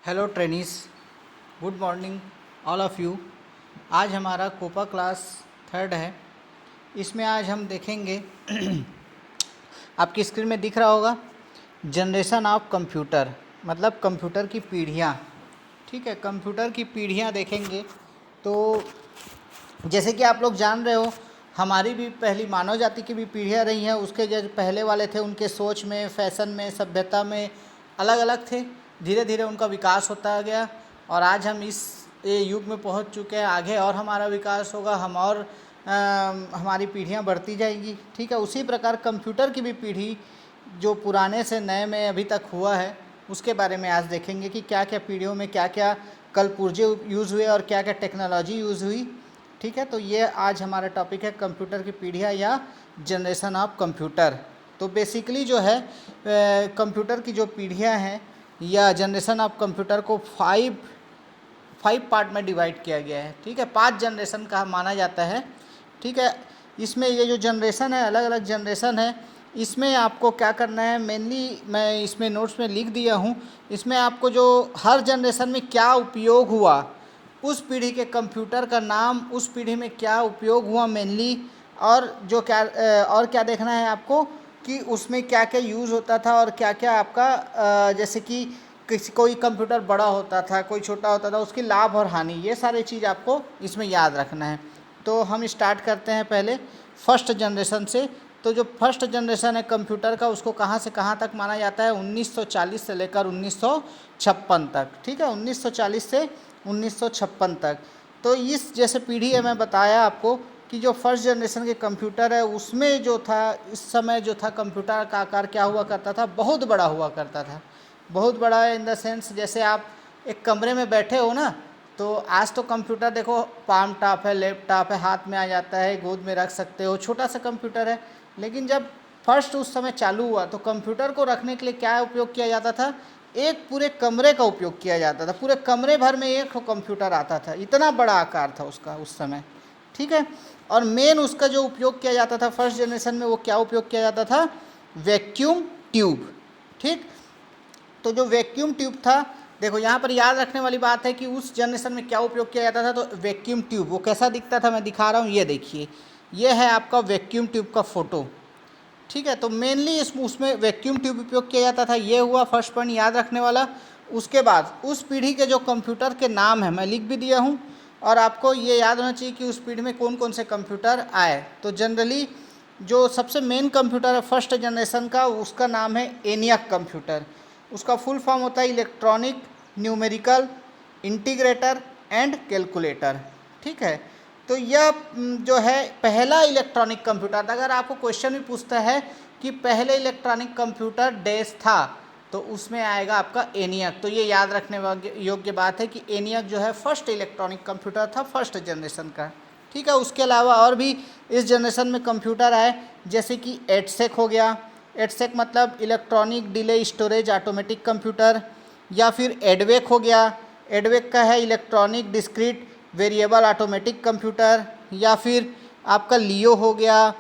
Hello trainees, good morning all of you. आज हमारा Copa class third है। इसमें आज हम देखेंगे आपकी स्क्रीन में दिख रहा होगा जनरेशन ऑफ कंप्यूटर, मतलब कंप्यूटर की पीढ़ियाँ। ठीक है, कंप्यूटर की पीढ़ियाँ देखेंगे। तो जैसे कि आप लोग जान रहे हो, हमारी भी पहली मानव जाति की भी पीढ़ियाँ रही हैं। उसके जो पहले वाले थे उनके सोच में, फैशन में, सभ्यता में अलग अलग थे। धीरे धीरे उनका विकास होता गया और आज हम इस युग में पहुंच चुके हैं। आगे और हमारा विकास होगा, हम और हमारी पीढ़ियां बढ़ती जाएंगी। ठीक है, उसी प्रकार कंप्यूटर की भी पीढ़ी जो पुराने से नए में अभी तक हुआ है उसके बारे में आज देखेंगे कि क्या क्या पीढ़ियों में क्या क्या कल पुर्जे यूज़ हुए और क्या क्या टेक्नोलॉजी यूज़ हुई। ठीक है, तो ये आज हमारा टॉपिक है कंप्यूटर की पीढ़ियाँ या जनरेशन ऑफ कंप्यूटर। तो बेसिकली जो है कंप्यूटर की जो पीढ़ियाँ हैं या जनरेशन ऑफ कंप्यूटर को फाइव पार्ट में डिवाइड किया गया है। ठीक है, 5 जनरेशन का माना जाता है। ठीक है, इसमें ये जो जनरेशन है, अलग अलग जनरेशन है। इसमें आपको क्या करना है, मेनली मैं इसमें नोट्स में लिख दिया हूँ। इसमें आपको जो हर जनरेशन में क्या उपयोग हुआ, उस पीढ़ी के कंप्यूटर का नाम, उस पीढ़ी में क्या उपयोग हुआ मेनली, और जो क्या और क्या देखना है आपको कि उसमें क्या क्या यूज़ होता था और क्या क्या आपका जैसे कि कोई कंप्यूटर बड़ा होता था, कोई छोटा होता था, उसकी लाभ और हानि, ये सारी चीज़ आपको इसमें याद रखना है। तो हम स्टार्ट करते हैं पहले फर्स्ट जनरेशन से। तो जो फर्स्ट जनरेशन है कंप्यूटर का, उसको कहाँ से कहाँ तक माना जाता है, 1940 से लेकर 1956 तक। ठीक है, 1940 से 1956 तक। तो इस जैसे पीढ़ी है, मैं बताया आपको कि जो फर्स्ट जनरेशन के कंप्यूटर है उसमें जो था, इस समय जो था कंप्यूटर का आकार क्या हुआ करता था, बहुत बड़ा हुआ करता था। बहुत बड़ा है इन द सेंस, जैसे आप एक कमरे में बैठे हो ना, तो आज तो कंप्यूटर देखो पाम टॉप है, लैपटॉप है, हाथ में आ जाता है, गोद में रख सकते हो, छोटा सा कंप्यूटर है। लेकिन जब फर्स्ट उस समय चालू हुआ तो कंप्यूटर को रखने के लिए क्या उपयोग किया जाता था, एक पूरे कमरे का उपयोग किया जाता था। पूरे कमरे भर में एक कंप्यूटर आता था, इतना बड़ा आकार था उसका उस समय। ठीक है, और मेन उसका जो उपयोग किया जाता था फर्स्ट जनरेशन में, वो क्या उपयोग किया जाता था, वैक्यूम ट्यूब। ठीक, तो जो वैक्यूम ट्यूब था, देखो यहाँ पर याद रखने वाली बात है कि उस जनरेशन में क्या उपयोग किया जाता था। तो वैक्यूम ट्यूब वो कैसा दिखता था, मैं दिखा रहा हूँ, ये देखिए, ये है आपका वैक्यूम ट्यूब का फोटो। ठीक है, तो मेनली उसमें वैक्यूम ट्यूब उपयोग किया जाता था। ये हुआ फर्स्ट पॉइंट याद रखने वाला। उसके बाद उस पीढ़ी के जो कंप्यूटर के नाम है मैं लिख भी दिया हूँ, और आपको ये याद होना चाहिए कि उस पीढ़ी में कौन कौन से कंप्यूटर आए। तो जनरली जो सबसे मेन कंप्यूटर है फर्स्ट जनरेशन का, उसका नाम है एनियक कंप्यूटर। उसका फुल फॉर्म होता है electronic numerical integrator and calculator. ठीक है, तो यह जो है पहला इलेक्ट्रॉनिक कंप्यूटर था। अगर आपको क्वेश्चन भी पूछता है कि पहले इलेक्ट्रॉनिक कंप्यूटर डैश था, तो उसमें आएगा आपका एनियक। तो ये याद रखने योग्य बात है कि एनियक जो है फर्स्ट इलेक्ट्रॉनिक कंप्यूटर था फर्स्ट जनरेशन का। ठीक है, उसके अलावा और भी इस जनरेशन में कंप्यूटर आए, जैसे कि एडसेक हो गया। एडसेक मतलब electronic delay storage automatic computer, या फिर एडवेक हो गया। एडवेक का है electronic discrete variable automatic computer, या फिर आपका लियो हो गया।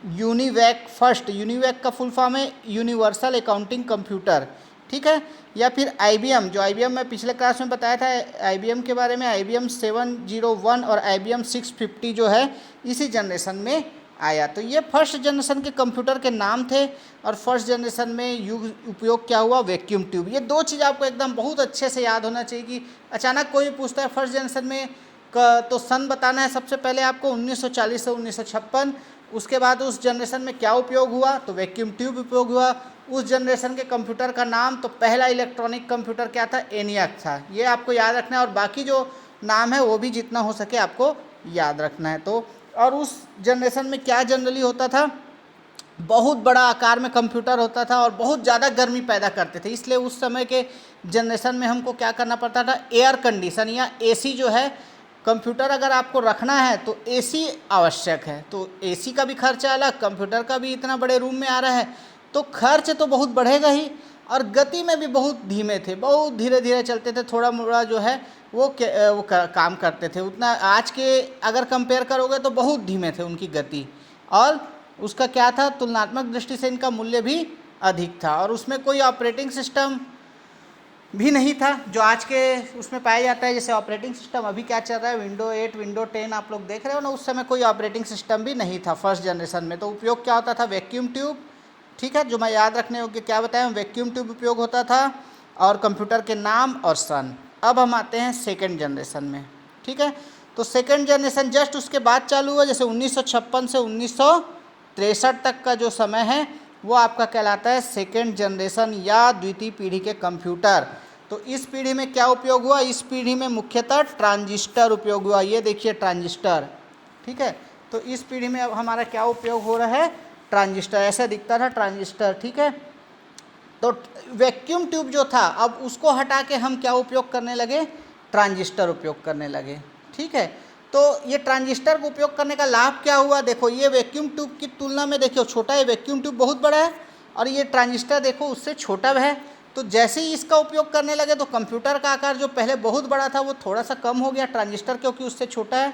यूनिवैक फर्स्ट, यूनिवैक का फुल फॉर्म है यूनिवर्सल अकाउंटिंग कंप्यूटर। ठीक है, या फिर IBM, जो IBM मैं पिछले क्लास में बताया था IBM के बारे में, IBM 701 और IBM 650 जो है इसी जनरेशन में आया। तो ये फर्स्ट जनरेशन के कंप्यूटर के नाम थे। और फर्स्ट जनरेशन में उपयोग क्या हुआ, वैक्यूम ट्यूब। ये दो चीज़ आपको एकदम बहुत अच्छे से याद होना चाहिए कि अचानक कोई पूछता है फर्स्ट जनरेशन में तो सन बताना है सबसे पहले आपको 1940 से 1956। उसके बाद उस जनरेशन में क्या उपयोग हुआ, तो वैक्यूम ट्यूब उपयोग हुआ। उस जनरेशन के कंप्यूटर का नाम, तो पहला इलेक्ट्रॉनिक कंप्यूटर क्या था, एनियक था। ये आपको याद रखना है, और बाकी जो नाम है वो भी जितना हो सके आपको याद रखना है। तो और उस जनरेशन में क्या जनरली होता था, बहुत बड़ा आकार में कंप्यूटर होता था और बहुत ज़्यादा गर्मी पैदा करते थे। इसलिए उस समय के जनरेशन में हमको क्या करना पड़ता था, एयर कंडीशन या AC जो है, कंप्यूटर अगर आपको रखना है तो AC आवश्यक है। तो AC का भी खर्चा अलग, कंप्यूटर का भी इतना बड़े रूम में आ रहा है तो खर्च तो बहुत बढ़ेगा ही। और गति में भी बहुत धीमे थे, बहुत धीरे धीरे चलते थे, थोड़ा मोड़ा जो है वो काम करते थे। उतना आज के अगर कंपेयर करोगे तो बहुत धीमे थे उनकी गति, और उसका क्या था, तुलनात्मक दृष्टि से इनका मूल्य भी अधिक था। और उसमें कोई ऑपरेटिंग सिस्टम भी नहीं था जो आज के उसमें पाया जाता है। जैसे ऑपरेटिंग सिस्टम अभी क्या चल रहा है, विंडो 8 विंडो 10 आप लोग देख रहे हो ना, उस समय कोई ऑपरेटिंग सिस्टम भी नहीं था फर्स्ट जनरेशन में। तो उपयोग क्या होता था, वैक्यूम ट्यूब, ठीक है, जो मैं याद रखने योग्य क्या बताया, वैक्यूम ट्यूब उपयोग होता था और कंप्यूटर के नाम और सन। अब हम आते हैं सेकेंड जनरेशन में, ठीक है। तो सेकेंड जनरेशन जस्ट उसके बाद चालू हुआ, जैसे 1956 से 1963 तक का जो समय है वो आपका कहलाता है सेकेंड जनरेशन या द्वितीय पीढ़ी के कंप्यूटर। तो इस पीढ़ी में क्या उपयोग हुआ, इस पीढ़ी में मुख्यतः ट्रांजिस्टर उपयोग हुआ। ये देखिए ट्रांजिस्टर, ठीक है। तो इस पीढ़ी में अब हमारा क्या उपयोग हो रहा है, ट्रांजिस्टर। ऐसा दिखता था ट्रांजिस्टर, ठीक है। तो वैक्यूम ट्यूब जो था अब उसको हटा के हम क्या उपयोग करने लगे, ट्रांजिस्टर उपयोग करने लगे, ठीक है। तो ये ट्रांजिस्टर को उपयोग करने का लाभ क्या हुआ, देखो ये वैक्यूम ट्यूब की तुलना में देखिए छोटा है, वैक्यूम ट्यूब बहुत बड़ा है और ये ट्रांजिस्टर देखो उससे छोटा है। तो जैसे ही इसका उपयोग करने लगे तो कंप्यूटर का आकार जो पहले बहुत बड़ा था वो थोड़ा सा कम हो गया, ट्रांजिस्टर क्योंकि उससे छोटा है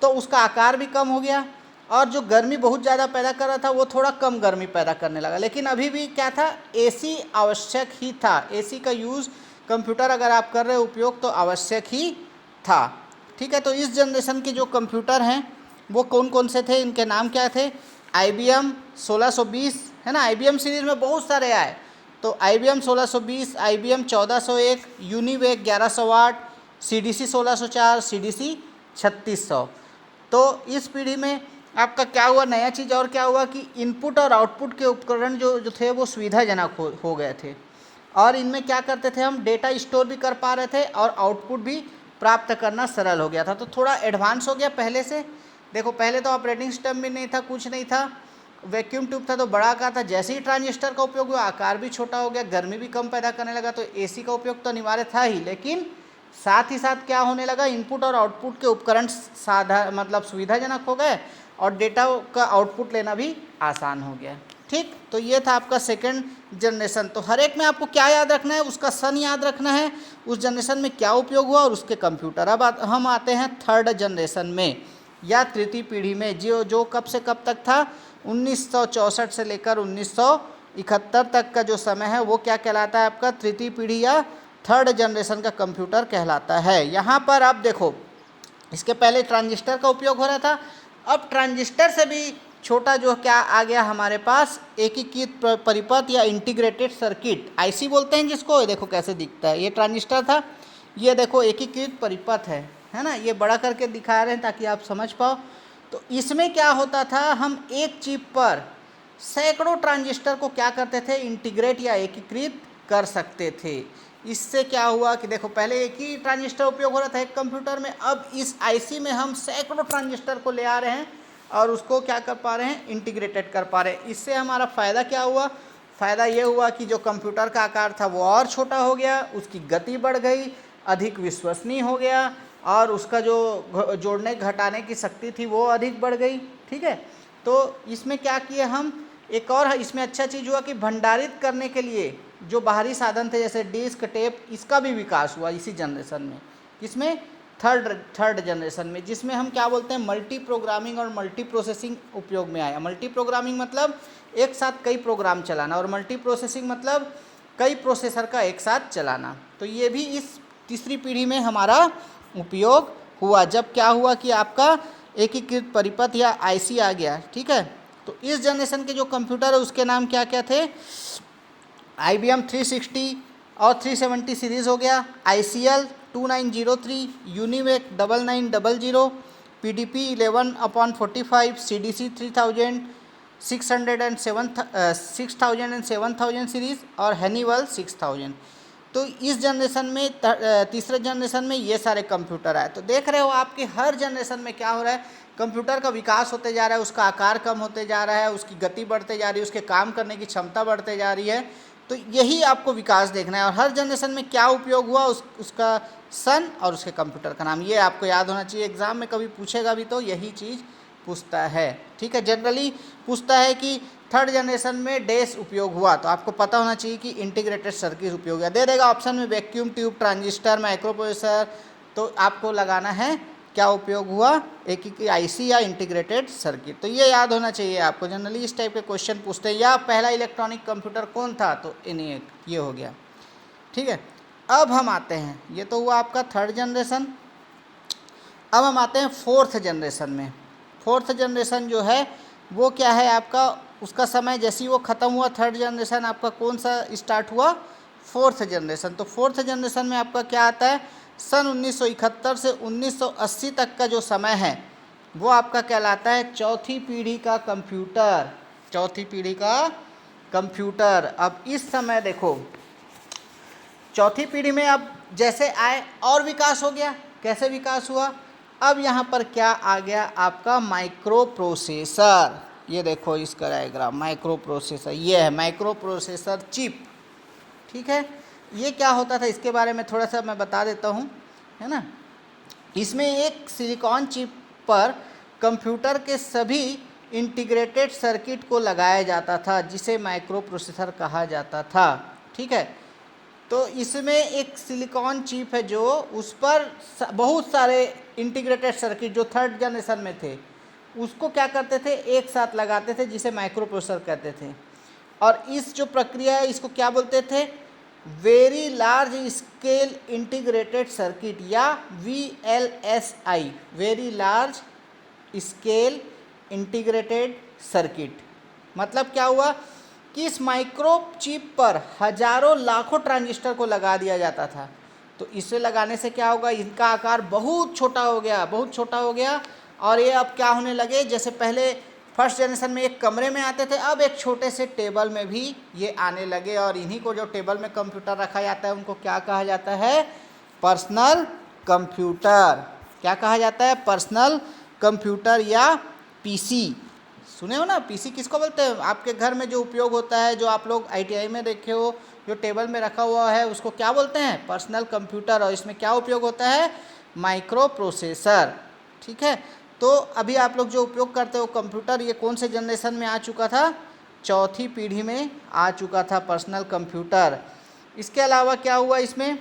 तो उसका आकार भी कम हो गया, और जो गर्मी बहुत ज़्यादा पैदा कर रहा था वो थोड़ा कम गर्मी पैदा करने लगा। लेकिन अभी भी क्या था, एसी आवश्यक ही था, एसी का यूज़ कंप्यूटर अगर आप कर रहे हो उपयोग तो आवश्यक ही था, ठीक है। तो इस जनरेशन के जो कंप्यूटर हैं वो कौन कौन से थे, इनके नाम क्या थे, IBM 1620 है ना, IBM सीरीज़ में बहुत सारे आए। तो IBM 1620, IBM 1401, UNIVAC 1108, CDC 1604, CDC 3600। तो इस पीढ़ी में आपका क्या हुआ, नया चीज़ और क्या हुआ कि इनपुट और आउटपुट के उपकरण जो थे वो सुविधाजनक हो गए थे, और इनमें क्या करते थे हम, डेटा स्टोर भी कर पा रहे थे और आउटपुट भी प्राप्त करना सरल हो गया था। तो थोड़ा एडवांस हो गया पहले से। देखो पहले तो ऑपरेटिंग सिस्टम भी नहीं था, कुछ नहीं था, वैक्यूम ट्यूब था तो बड़ा आकार था। जैसे ही ट्रांजिस्टर का उपयोग हुआ आकार भी छोटा हो गया, गर्मी भी कम पैदा करने लगा। तो एसी का उपयोग तो अनिवार्य था ही, लेकिन साथ ही साथ क्या होने लगा, इनपुट और आउटपुट के उपकरण मतलब सुविधाजनक हो गए और डेटा का आउटपुट लेना भी आसान हो गया, ठीक। तो ये था आपका सेकेंड जनरेशन। तो हर एक में आपको क्या याद रखना है, उसका सन याद रखना है, उस जनरेशन में क्या उपयोग हुआ और उसके कंप्यूटर। अब हम आते हैं थर्ड जनरेशन में या तृतीय पीढ़ी में, जो कब से कब तक था, 1964 से लेकर 1971 तक का जो समय है वो क्या कहलाता है आपका, तृतीय पीढ़ी या थर्ड जनरेशन का कंप्यूटर कहलाता है। यहाँ पर आप देखो इसके पहले ट्रांजिस्टर का उपयोग हो रहा था, अब ट्रांजिस्टर से भी छोटा जो क्या आ गया हमारे पास, एकीकृत परिपथ या इंटीग्रेटेड सर्किट, IC बोलते हैं जिसको। ये देखो कैसे दिखता है, ये ट्रांजिस्टर था, ये देखो एकीकृत परिपथ है ना, ये बड़ा करके दिखा रहे हैं ताकि आप समझ पाओ। तो इसमें क्या होता था, हम एक चिप पर सैकड़ों ट्रांजिस्टर को क्या करते थे, इंटीग्रेट या एकीकृत कर सकते थे। इससे क्या हुआ कि देखो पहले एक ही ट्रांजिस्टर उपयोग हो रहा था एक कंप्यूटर में, अब इस IC में हम सैकड़ों ट्रांजिस्टर को ले आ रहे हैं और उसको क्या कर पा रहे हैं, इंटीग्रेटेड कर पा रहे हैं। इससे हमारा फ़ायदा क्या हुआ, फ़ायदा ये हुआ कि जो कंप्यूटर का आकार था वो और छोटा हो गया, उसकी गति बढ़ गई, अधिक विश्वसनीय हो गया और उसका जो जोड़ने घटाने की शक्ति थी वो अधिक बढ़ गई, ठीक है। तो इसमें क्या किए हम, एक और इसमें अच्छा चीज़ हुआ कि भंडारित करने के लिए जो बाहरी साधन थे जैसे डिस्क टेप, इसका भी विकास हुआ इसी जनरेशन में। किसमें, थर्ड जनरेशन में, जिसमें हम क्या बोलते हैं, मल्टी प्रोग्रामिंग और मल्टी प्रोसेसिंग उपयोग में आया। मल्टी प्रोग्रामिंग मतलब एक साथ कई प्रोग्राम चलाना, और मल्टी प्रोसेसिंग मतलब कई प्रोसेसर का एक साथ चलाना। तो ये भी इस तीसरी पीढ़ी में हमारा उपयोग हुआ, जब क्या हुआ कि आपका एकीकृत परिपथ या IC आ गया, ठीक है। तो इस जनरेशन के जो कंप्यूटर है उसके नाम क्या क्या थे, IBM 360 और 370 सीरीज़ हो गया, ICL 2903, UNIVAC 9900, PDP 11/45, CDC 3000, 6000 and 7000 series और हैनीवल 6000। तो इस जनरेशन में तीसरे जनरेशन में ये सारे कंप्यूटर आए। तो देख रहे हो आपके हर जनरेशन में क्या हो रहा है, कंप्यूटर का विकास होते जा रहा है, उसका आकार कम होते जा रहा है, उसकी गति बढ़ते जा रही है, उसके काम करने की क्षमता बढ़ते जा रही है। तो यही आपको विकास देखना है, और हर जनरेशन में क्या उपयोग हुआ उसका सन और उसके कंप्यूटर का नाम, ये आपको याद होना चाहिए। एग्ज़ाम में कभी पूछेगा भी तो यही चीज़ पूछता है, ठीक है। जनरली पूछता है कि थर्ड जनरेशन में डैश उपयोग हुआ, तो आपको पता होना चाहिए कि इंटीग्रेटेड सर्किट उपयोग हुआ। दे देगा ऑप्शन में वैक्यूम ट्यूब, ट्रांजिस्टर, माइक्रोप्रोसेसर, तो आपको लगाना है क्या उपयोग हुआ, एक ही IC या इंटीग्रेटेड सर्किट। तो ये याद होना चाहिए आपको, जनरली इस टाइप के क्वेश्चन पूछते हैं। या पहला इलेक्ट्रॉनिक कंप्यूटर कौन था, तो ENIAC, ये हो गया, ठीक है। अब हम आते हैं, ये तो हुआ आपका थर्ड जनरेशन। अब हम आते हैं फोर्थ जनरेशन में। फोर्थ जनरेशन जो है वो क्या है आपका, उसका समय जैसे ही वो ख़त्म हुआ, थर्ड जनरेशन आपका कौन सा स्टार्ट हुआ, फोर्थ जनरेशन। तो फोर्थ जनरेशन में आपका क्या आता है, सन 1971 से 1980 तक का जो समय है वो आपका कहलाता है चौथी पीढ़ी का कंप्यूटर। चौथी पीढ़ी का कंप्यूटर। अब इस समय देखो, चौथी पीढ़ी में अब जैसे आए और विकास हो गया। कैसे विकास हुआ, अब यहाँ पर क्या आ गया आपका माइक्रो प्रोसेसर। ये देखो इसका डायग्राम, माइक्रो प्रोसेसर, ये है माइक्रो प्रोसेसर चिप। ठीक है, ये क्या होता था इसके बारे में थोड़ा सा मैं बता देता हूँ, है ना। इसमें एक सिलिकॉन चिप पर कंप्यूटर के सभी इंटीग्रेटेड सर्किट को लगाया जाता था, जिसे माइक्रो प्रोसेसर कहा जाता था। ठीक है, तो इसमें एक सिलिकॉन चिप है जो उस पर बहुत सारे इंटीग्रेटेड सर्किट जो थर्ड जनरेशन में थे उसको क्या करते थे, एक साथ लगाते थे, जिसे माइक्रो प्रोसेसर कहते थे। और इस जो प्रक्रिया है इसको क्या बोलते थे, very large scale integrated circuit, या VLSI, very large scale integrated circuit. मतलब क्या हुआ कि इस माइक्रो चिप पर हजारों लाखों ट्रांजिस्टर को लगा दिया जाता था। तो इसे लगाने से क्या होगा, इनका आकार बहुत छोटा हो गया, बहुत छोटा हो गया। और ये अब क्या होने लगे, जैसे पहले फर्स्ट जनरेशन में एक कमरे में आते थे, अब एक छोटे से टेबल में भी ये आने लगे। और इन्हीं को जो टेबल में कंप्यूटर रखा जाता है उनको क्या कहा जाता है, पर्सनल कंप्यूटर। क्या कहा जाता है, पर्सनल कंप्यूटर या PC। सुने हो ना, PC किसको बोलते हैं, आपके घर में जो उपयोग होता है, जो आप लोग ITI में देखे हो, जो टेबल में रखा हुआ है उसको क्या बोलते हैं, पर्सनल कंप्यूटर। और इसमें क्या उपयोग होता है, माइक्रो प्रोसेसर। ठीक है, तो अभी आप लोग जो उपयोग करते हो कंप्यूटर, ये कौन से जनरेशन में आ चुका था, चौथी पीढ़ी में आ चुका था पर्सनल कंप्यूटर। इसके अलावा क्या हुआ, इसमें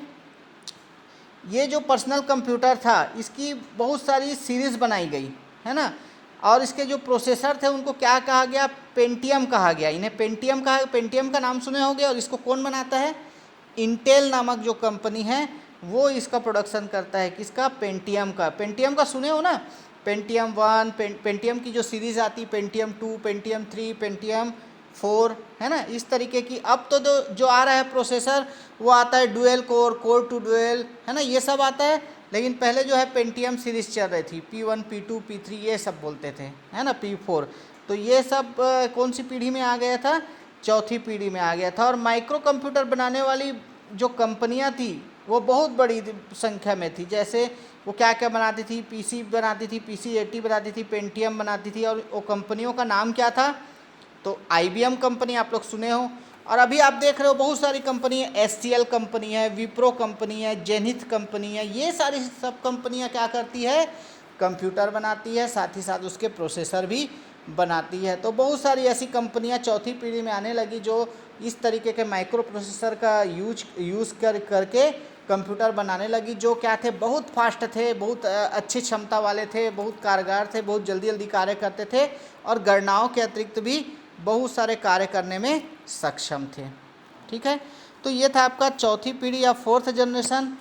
ये जो पर्सनल कंप्यूटर था इसकी बहुत सारी सीरीज़ बनाई गई, है ना। और इसके जो प्रोसेसर थे उनको क्या कहा गया, पेंटियम कहा गया। इन्हें पेंटियम कहा, पेंटियम का नाम सुने होंगे। और इसको कौन बनाता है, इंटेल नामक जो कंपनी है वो इसका प्रोडक्शन करता है। किसका, पेंटियम का। पेंटियम का सुने हो ना, पेंटियम 1, पेंटियम की जो सीरीज़ आती, पेंटियम 2, पेंटियम 3, पेंटियम 4, है ना, इस तरीके की। अब तो जो आ रहा है प्रोसेसर वो आता है dual core, core two dual, है ना, ये सब आता है। लेकिन पहले जो है पेंटियम सीरीज़ चल रही थी, P1, P2, P3 ये सब बोलते थे, है ना, P4। तो ये सब कौन सी पीढ़ी में आ गया था, चौथी पीढ़ी में आ गया था। और माइक्रो कंप्यूटर बनाने वाली जो कंपनियां थी वो बहुत बड़ी संख्या में थी। जैसे वो क्या क्या बनाती थी, PC बनाती थी, PC80 बनाती थी, पेंटियम बनाती थी। और वो कंपनियों का नाम क्या था, तो IBM कंपनी आप लोग सुने हो। और अभी आप देख रहे हो बहुत सारी कंपनी है, SCL कंपनी है, विप्रो कंपनी है, जेनिथ कंपनी है। ये सारी सब कंपनियां क्या करती है, कंप्यूटर बनाती है, साथ ही साथ उसके प्रोसेसर भी बनाती है। तो बहुत सारी ऐसी कंपनियां चौथी पीढ़ी में आने लगी जो इस तरीके के माइक्रो प्रोसेसर का यूज़ करके कंप्यूटर बनाने लगी, जो क्या थे, बहुत फास्ट थे, बहुत अच्छी क्षमता वाले थे, बहुत कारगर थे, बहुत जल्दी जल्दी कार्य करते थे। और गणनाओं के अतिरिक्त भी बहुत सारे कार्य करने में सक्षम थे। ठीक है, तो ये था आपका चौथी पीढ़ी या फोर्थ जनरेशन।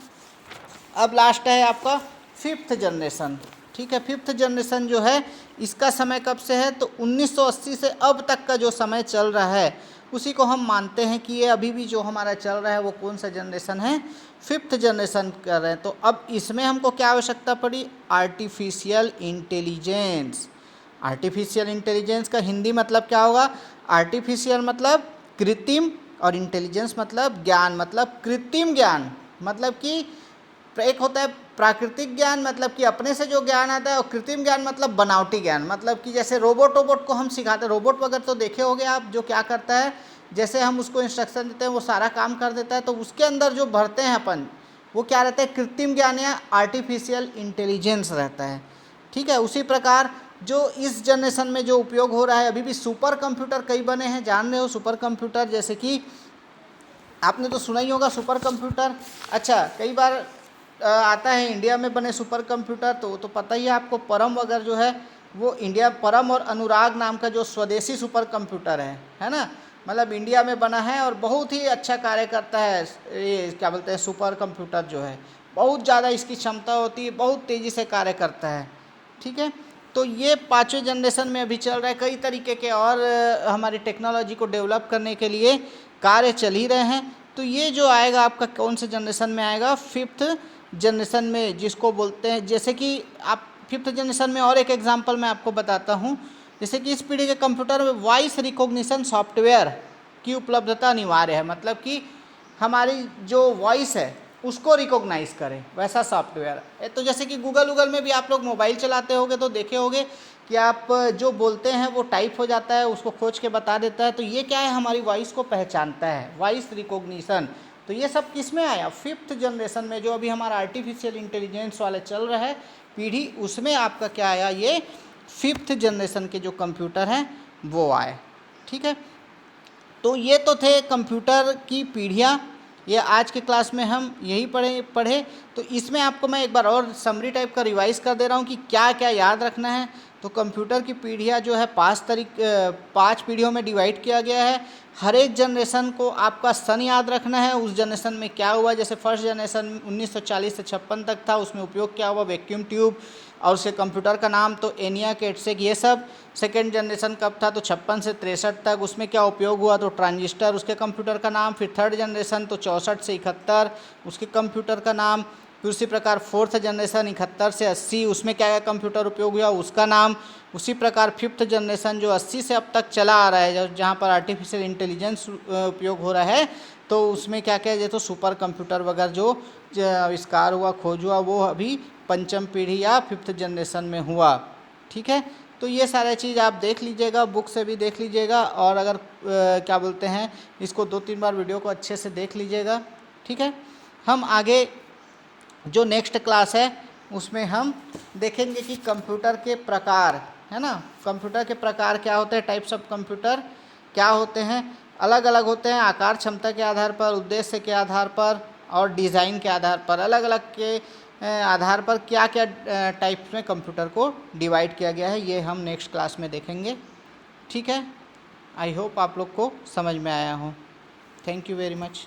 अब लास्ट है आपका फिफ्थ जनरेशन। ठीक है, फिफ्थ जनरेशन जो है इसका समय कब से है, तो 1980 से अब तक का जो समय चल रहा है उसी को हम मानते हैं कि ये अभी भी जो हमारा चल रहा है वो कौन सा जनरेशन है, फिफ्थ जनरेशन कर रहे हैं। तो अब इसमें हमको क्या आवश्यकता पड़ी, आर्टिफिशियल इंटेलिजेंस। आर्टिफिशियल इंटेलिजेंस का हिंदी मतलब क्या होगा, आर्टिफिशियल मतलब कृत्रिम, और इंटेलिजेंस मतलब ज्ञान, मतलब कृत्रिम ज्ञान। मतलब कि एक होता है प्राकृतिक ज्ञान, मतलब कि अपने से जो ज्ञान आता है, और कृत्रिम ज्ञान मतलब बनावटी ज्ञान। मतलब कि जैसे रोबोट को हम सिखाते हैं, रोबोट वगैरह तो देखे होंगे आप, जो क्या करता है, जैसे हम उसको इंस्ट्रक्शन देते हैं वो सारा काम कर देता है। तो उसके अंदर जो भरते हैं अपन, वो क्या रहता है, कृत्रिम ज्ञान या आर्टिफिशियल इंटेलिजेंस रहता है। ठीक है, उसी प्रकार जो इस जनरेशन में जो उपयोग हो रहा है, अभी भी सुपर कंप्यूटर कई बने हैं, जान रहे हो सुपर कंप्यूटर, जैसे कि आपने तो सुना ही होगा सुपर कंप्यूटर। अच्छा, कई बार आता है इंडिया में बने सुपर कंप्यूटर, तो पता ही है आपको, परम वगैरह जो है वो इंडिया, परम और अनुराग नाम का जो स्वदेशी सुपर कंप्यूटर है ना, मतलब इंडिया में बना है और बहुत ही अच्छा कार्य करता है। ये क्या बोलते हैं, सुपर कंप्यूटर जो है बहुत ज़्यादा इसकी क्षमता होती है, बहुत तेज़ी से कार्य करता है। ठीक है, तो ये 5वें जनरेशन में अभी चल रहा है। कई तरीके के और हमारी टेक्नोलॉजी को डेवलप करने के लिए कार्य चल ही रहे हैं। तो ये जो आएगा आपका कौन से जनरेशन में आएगा, 5th जनरेशन में, जिसको बोलते हैं, जैसे कि आप 5th जनरेशन में और एक एग्जांपल मैं आपको बताता हूँ। जैसे कि इस पीढ़ी के कंप्यूटर में वॉइस रिकॉग्निशन सॉफ्टवेयर की उपलब्धता अनिवार्य है, मतलब कि हमारी जो वॉइस है उसको रिकॉग्नाइज करें वैसा सॉफ्टवेयर है। तो जैसे कि गूगल में भी आप लोग मोबाइल चलाते होगे तो देखे होगे कि आप जो बोलते हैं वो टाइप हो जाता है, उसको खोज के बता देता है। तो ये क्या है, हमारी वॉइस को पहचानता है, वॉइस रिकॉग्निशन। तो ये सब किस में आया, 5th जनरेशन में, जो अभी हमारा आर्टिफिशियल इंटेलिजेंस वाले चल रहा है पीढ़ी, उसमें आपका क्या आया, ये 5th जनरेशन के जो कंप्यूटर हैं वो आए। ठीक है, तो ये तो थे कंप्यूटर की पीढ़ियाँ। ये आज के क्लास में हम यही पढ़े। तो इसमें आपको मैं एक बार और समरी टाइप का रिवाइज कर दे रहा हूँ कि क्या क्या याद रखना है। तो कंप्यूटर की पीढ़ियाँ जो है 5 पीढ़ियों में डिवाइड किया गया है। हर एक जनरेशन को आपका सन याद रखना है, उस जनरेशन में क्या हुआ। जैसे फर्स्ट जनरेशन 1940 से 56 तक था, उसमें उपयोग क्या हुआ, वैक्यूम ट्यूब, और उसके कंप्यूटर का नाम तो एनियाक, एटसेक, ये सब। सेकेंड जनरेशन कब था, तो 56 से 63 तक, उसमें क्या उपयोग हुआ, तो ट्रांजिस्टर, उसके कंप्यूटर का नाम। फिर थर्ड जनरेशन तो 64 से 71, उसके कंप्यूटर का नाम। फिर उसी प्रकार फोर्थ जनरेशन 71 से 80, उसमें क्या क्या कंप्यूटर उपयोग हुआ, उसका नाम। उसी प्रकार 5th जनरेशन जो 80 से अब तक चला आ रहा है, जहाँ पर आर्टिफिशियल इंटेलिजेंस उपयोग हो रहा है, तो उसमें क्या क्या है, तो सुपर कंप्यूटर वगैरह जो आविष्कार हुआ, खोज हुआ, वो अभी 5वीं पीढ़ी या 5th जनरेशन में हुआ। ठीक है, तो ये सारे चीज़ आप देख लीजिएगा, बुक से भी देख लीजिएगा, और अगर क्या बोलते हैं, इसको 2-3 बार वीडियो को अच्छे से देख लीजिएगा। ठीक है, हम आगे जो नेक्स्ट क्लास है उसमें हम देखेंगे कि कंप्यूटर के प्रकार, है ना, कंप्यूटर के प्रकार क्या होते हैं, टाइप्स ऑफ कंप्यूटर क्या होते हैं, अलग अलग होते हैं, आकार क्षमता के आधार पर, उद्देश्य के आधार पर, और डिज़ाइन के आधार पर, अलग अलग के आधार पर क्या क्या टाइप्स में कंप्यूटर को डिवाइड किया गया है, ये हम नेक्स्ट क्लास में देखेंगे। ठीक है, आई होप आप लोग को समझ में आया हो। Thank you very much.